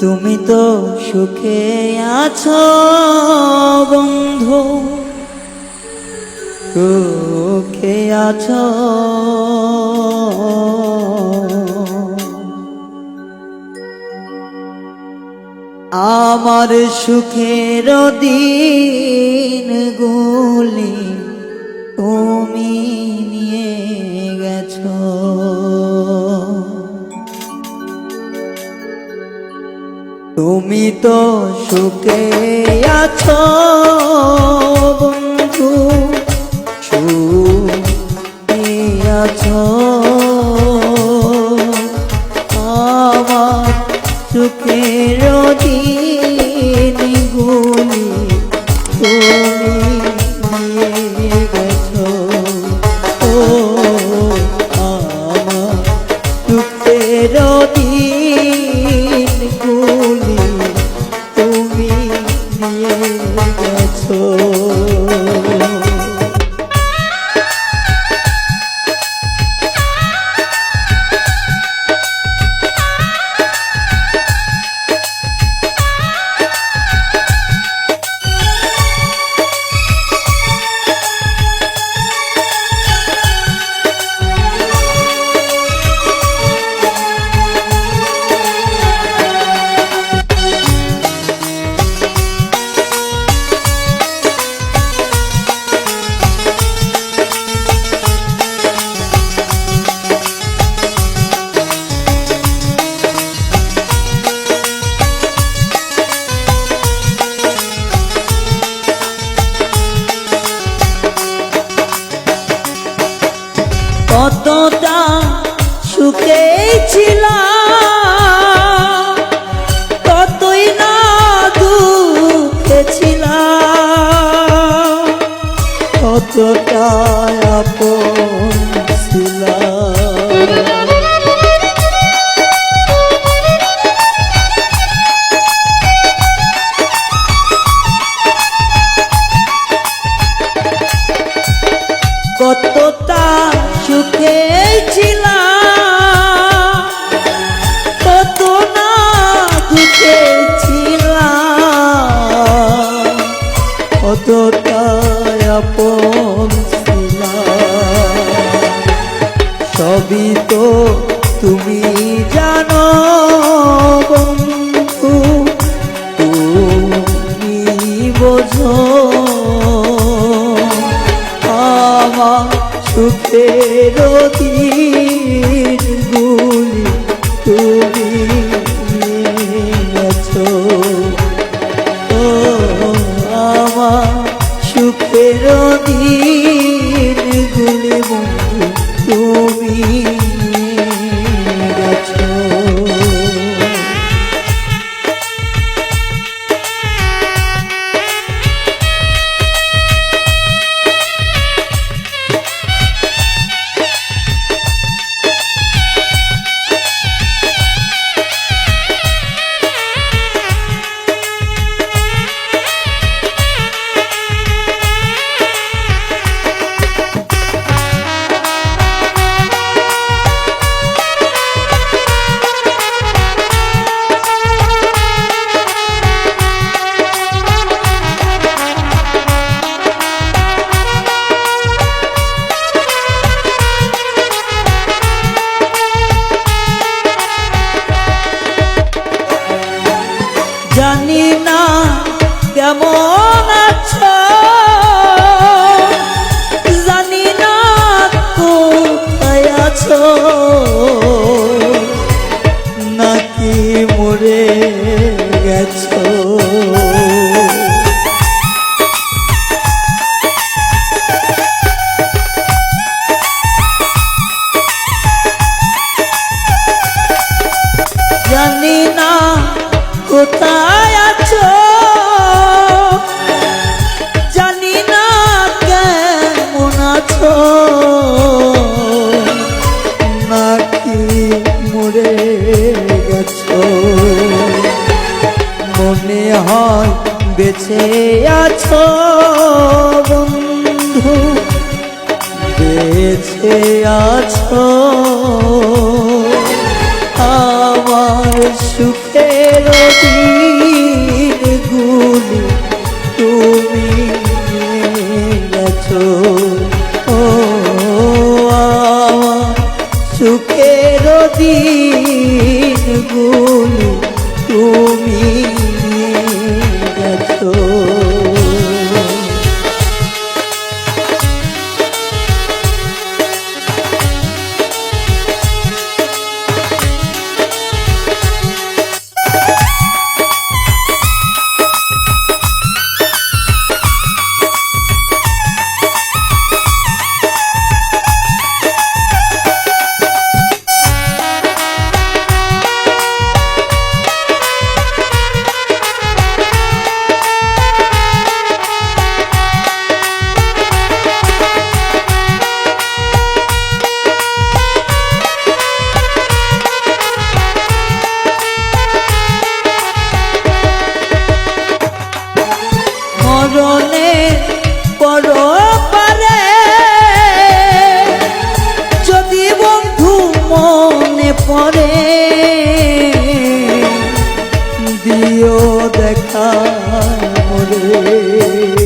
তুমি তো সুখে আছো বন্ধু, সুখে আছো। আমার সুখের দিনগুলি তুমি নিয়ে গেছো। তুমি তো সুখে আছো বন্ধু, সুখে আছো। আমার সুখের দিনগুলি তুমি নিয়ে গেছো। ও আমার সুখের দিনগুলি তুমি নিয়ে গেছো। কতটা সুখে ছিলাম, কতই না দুঃখে ছিলাম, কতটা আপন ছিলাম। কতটা সুখে ছিলাম, কত না দুঃখে ছিলাম, কতটা আপন ছিলাম। সবই তো তুমি জানো বন্ধু, তুমি বোঝো। আমার সুখের দিনগুলি তুমি নিয়ে গেছো। ও আমার সুখের দিনগুলি বন্ধু তুমি নিয়ে গেছো। জানি না কেমন আছো, জানি না কোথায় আছো, নাকি মরে গেছো। জানি না কোথায় আছো, জানি না কেমন আছো, নাকি মরে গেছো। মনে হয় বেঁচে আছো বন্ধু, বেঁচে আছো। আমার সুখের করো পারে যদি বন্ধু মনে পড়ে দিও দেখা মোরে।